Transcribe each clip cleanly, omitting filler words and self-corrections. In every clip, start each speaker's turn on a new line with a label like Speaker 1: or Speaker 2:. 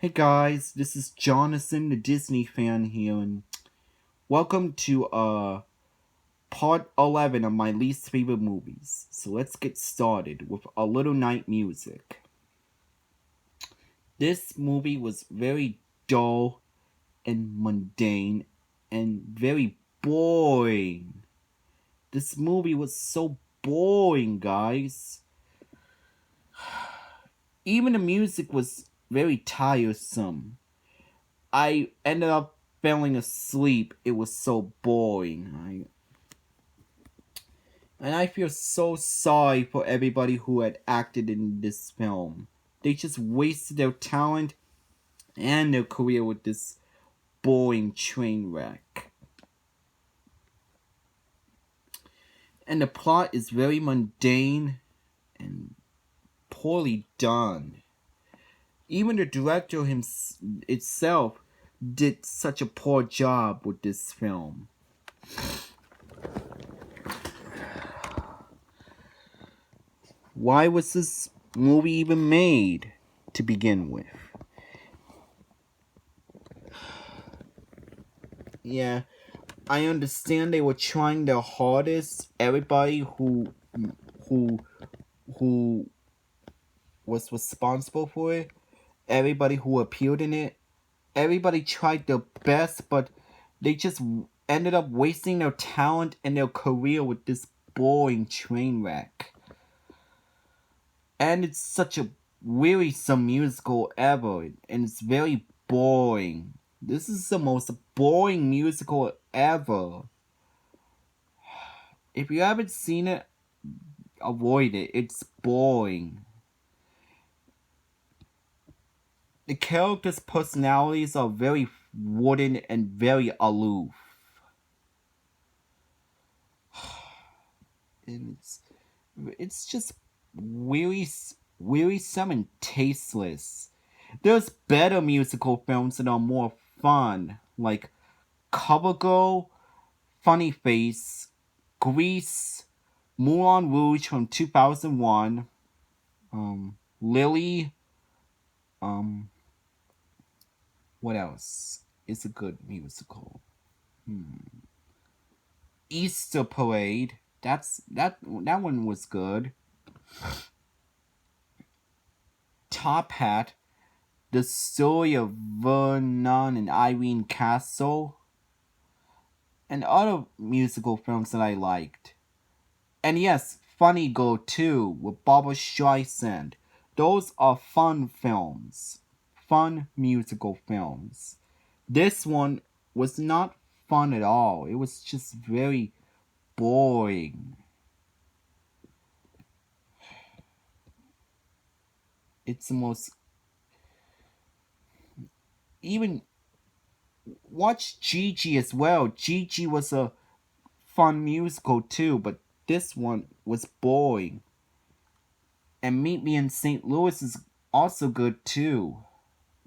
Speaker 1: Hey guys, this is Jonathan, the Disney fan here, and welcome to part 11 of my least favorite movies. So let's get started with A Little Night Music. This movie was very dull and mundane and very boring. This movie was so boring, guys. Even the music was very tiresome. I ended up falling asleep. It was so boring. I feel so sorry for everybody who had acted in this film. They just wasted their talent and their career with this boring train wreck. And the plot is very mundane and poorly done. Even the director itself did such a poor job with this film. Why was this movie even made to begin with? Yeah, I understand they were trying their hardest. Everybody who who was responsible for it, everybody who appeared in it, everybody tried their best, but they just ended up wasting their talent and their career with this boring train wreck. And it's such a wearisome musical ever, and it's very boring. This is the most boring musical ever. If you haven't seen it, avoid it. It's boring. The characters' personalities are very wooden and very aloof. And it's just wearisome and tasteless. There's better musical films that are more fun, like Covergirl, Funny Face, Grease, Moulin Rouge from 2001, Lily, what else is a good musical? Easter Parade. That one was good. Top Hat, The Story of Vernon and Irene Castle, and other musical films that I liked. And yes, Funny Girl too, with Barbra Streisand. Those are fun films. Fun musical films. This one was not fun at all. It was just very boring. It's the most. Even watch Gigi as well. Gigi was a fun musical too, but this one was boring. And Meet Me in St. Louis is also good too.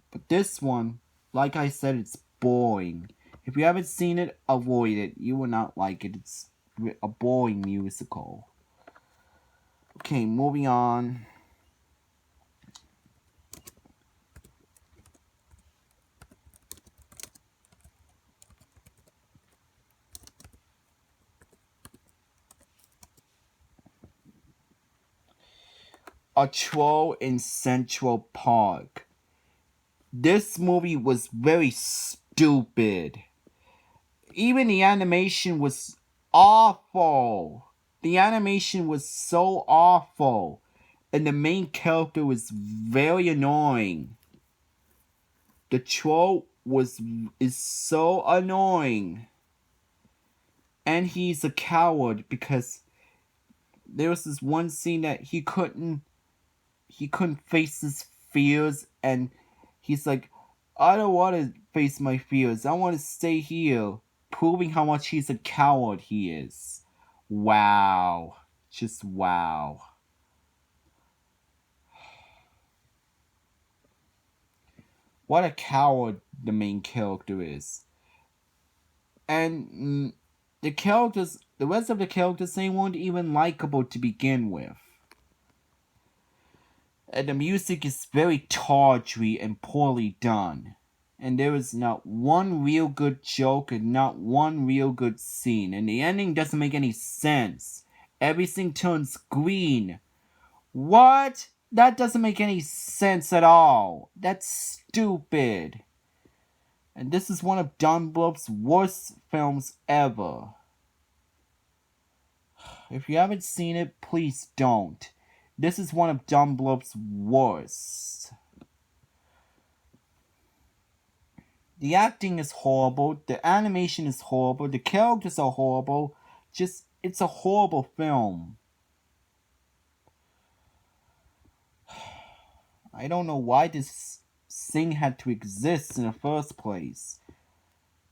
Speaker 1: But this one, like I said, it's boring. If you haven't seen it, avoid it. You will not like it. It's a boring musical. Okay, moving on. A Troll in Central Park. This movie was very stupid. Even the animation was awful. The animation was so awful. And the main character was very annoying. The troll is so annoying. And he's a coward because there was this one scene that he couldn't face his fears, and he's like, I don't want to face my fears. I want to stay here, proving how much he's a coward he is. Wow. Just wow. What a coward the main character is. And the rest of the characters, they weren't even likable to begin with. And the music is very tawdry and poorly done. And there is not one real good joke and not one real good scene. And the ending doesn't make any sense. Everything turns green. What? That doesn't make any sense at all. That's stupid. And this is one of Don Bluth's worst films ever. If you haven't seen it, please don't. This is one of Don Bluth's worst. The acting is horrible, the animation is horrible, the characters are horrible. It's a horrible film. I don't know why this thing had to exist in the first place.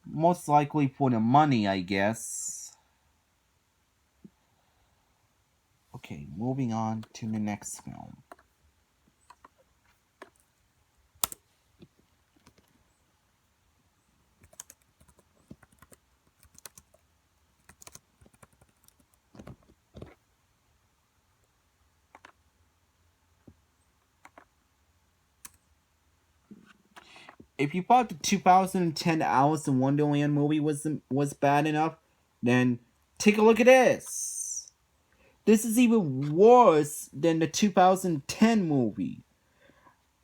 Speaker 1: Most likely for the money, I guess. Okay, moving on to the next film. If you thought the 2010 Alice in Wonderland movie was bad enough, then take a look at this. This is even worse than the 2010 movie.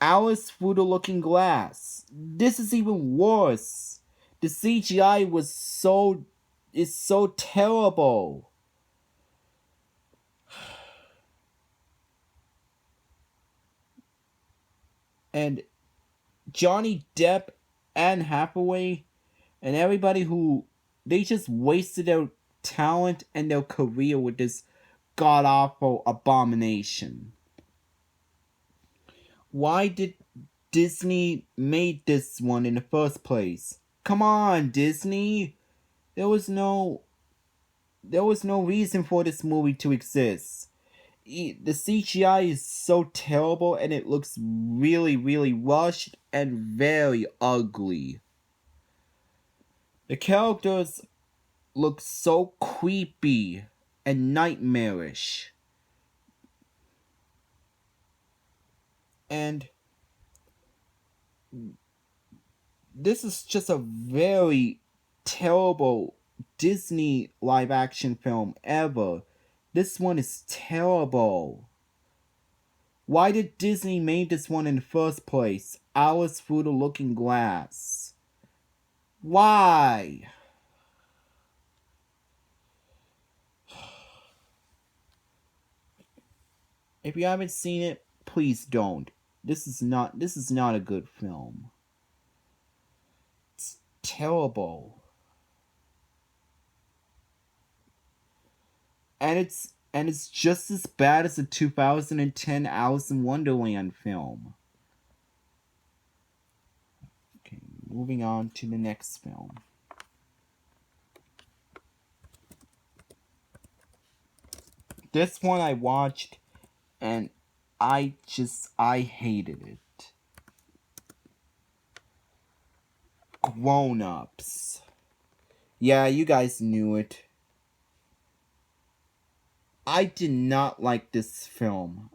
Speaker 1: Alice Through the Looking Glass. This is even worse. The CGI is so terrible. And Johnny Depp, Anne Hathaway, and everybody they just wasted their talent and their career with this god-awful abomination. Why did Disney make this one in the first place? Come on, Disney! There was no reason for this movie to exist. The CGI is so terrible and it looks really, really rushed and very ugly. The characters look so creepy and nightmarish. And this is just a very terrible Disney live action film ever. This one is terrible. Why did Disney make this one in the first place? Alice Through the Looking Glass. Why? If you haven't seen it, please don't. This is not a good film. It's terrible. And it's just as bad as the 2010 Alice in Wonderland film. Okay, moving on to the next film. This one I watched and I hated it. Grown Ups. Yeah, you guys knew it. I did not like this film.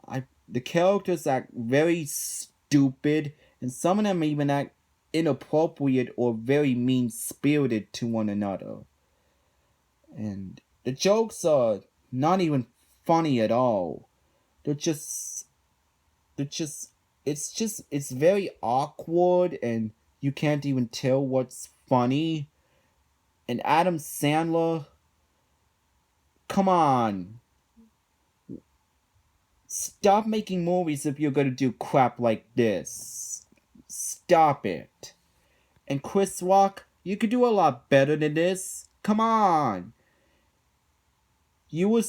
Speaker 1: The characters act very stupid, and some of them even act inappropriate or very mean-spirited to one another. And the jokes are not even funny at all. It's very awkward and you can't even tell what's funny. And Adam Sandler, come on. Stop making movies if you're gonna do crap like this. Stop it. And Chris Rock, you could do a lot better than this. Come on. You've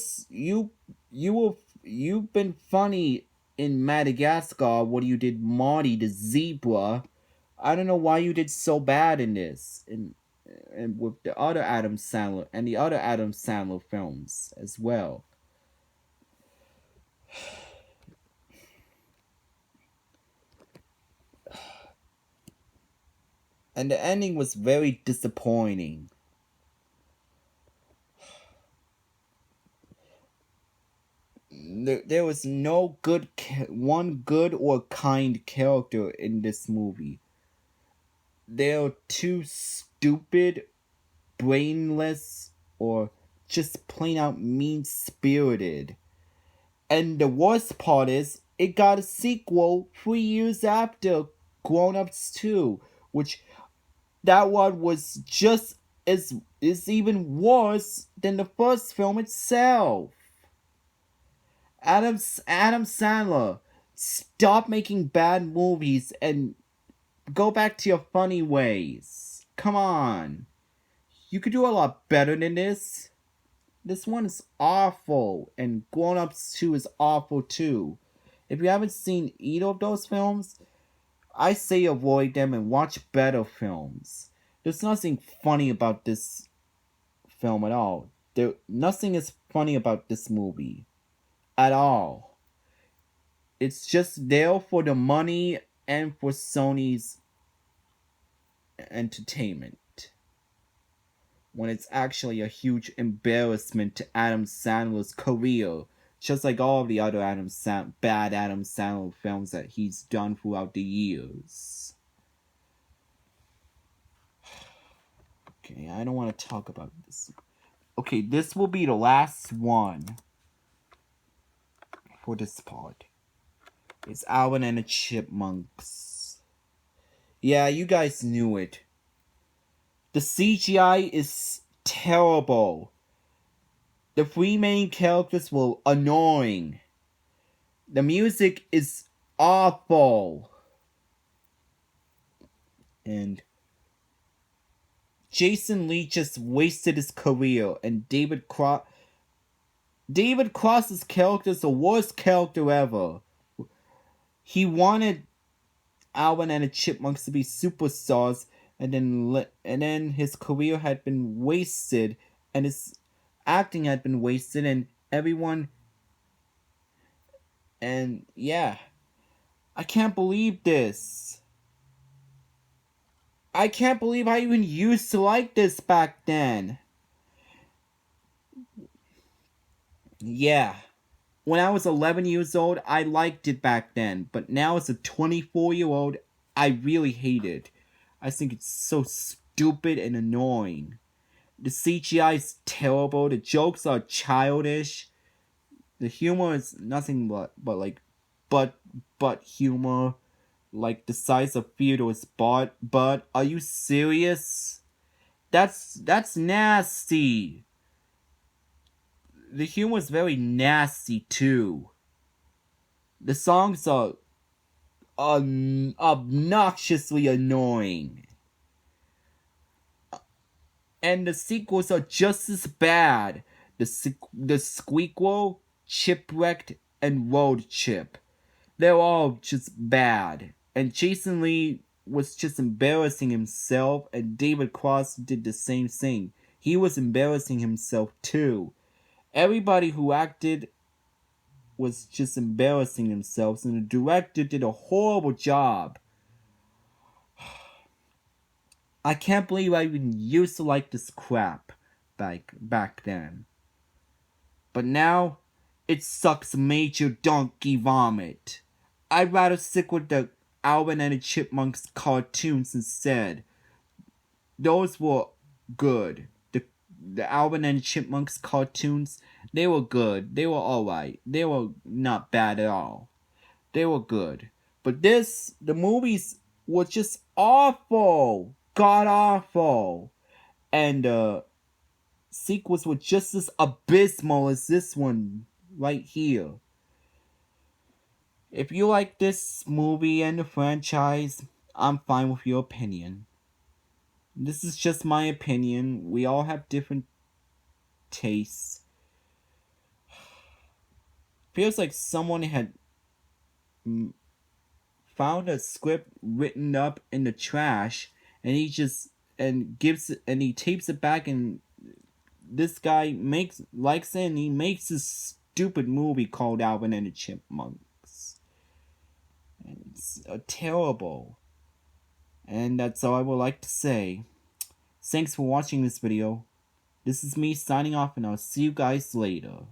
Speaker 1: been funny in Madagascar when you did Marty the Zebra. I don't know why you did so bad in this. And with the other Adam Sandler and the other Adam Sandler films as well. And the ending was very disappointing. there was no one good or kind character in this movie. They're too stupid, brainless, or just plain out mean spirited. And the worst part is, it got a sequel 3 years after Grown Ups 2, which that one was just as is even worse than the first film itself. Adam Sandler, stop making bad movies and go back to your funny ways. Come on. You could do a lot better than this. This one is awful, and Grown Ups 2 is awful too. If you haven't seen either of those films, I say avoid them and watch better films. There's nothing funny about this film at all. Nothing is funny about this movie. At all. It's just there for the money and for Sony's entertainment. When it's actually a huge embarrassment to Adam Sandler's career, just like all of the other bad Adam Sandler films that he's done throughout the years. Okay, I don't want to talk about this. Okay, this will be the last one for this part. It's Alvin and the Chipmunks. Yeah, you guys knew it. The CGI is terrible. The 3 main characters were annoying. The music is awful. And Jason Lee just wasted his career, and David Cross's character is the worst character ever. He wanted Alvin and the Chipmunks to be superstars, and then his career had been wasted, and his acting had been wasted, and everyone. And yeah, I can't believe this. I can't believe I even used to like this back then. Yeah. When I was 11 years old, I liked it back then. But now as a 24-year-old, I really hate it. I think it's so stupid and annoying. The CGI is terrible. The jokes are childish. The humor is nothing but humor. Like the size of Theodore's butt. But are you serious? That's nasty. The humor is very nasty too. The songs are obnoxiously annoying. And the sequels are just as bad. The Squeakquel, Chipwrecked, and Road Chip. They're all just bad. And Jason Lee was just embarrassing himself, and David Cross did the same thing. He was embarrassing himself too. Everybody who acted was just embarrassing themselves, and the director did a horrible job. I can't believe I even used to like this crap back then. But now, it sucks major donkey vomit. I'd rather stick with the Alvin and the Chipmunks cartoons instead. Those were good. The Alvin and the Chipmunks cartoons, they were good. They were alright. They were not bad at all. They were good. But the movies were just awful. God awful. And sequels were just as abysmal as this one right here. If you like this movie and the franchise, I'm fine with your opinion. This is just my opinion. We all have different tastes. Feels like someone had found a script written up in the trash, and he tapes it back, and this guy likes it, and he makes this stupid movie called Alvin and the Chipmunks. And it's terrible. And that's all I would like to say. Thanks for watching this video. This is me signing off, and I'll see you guys later.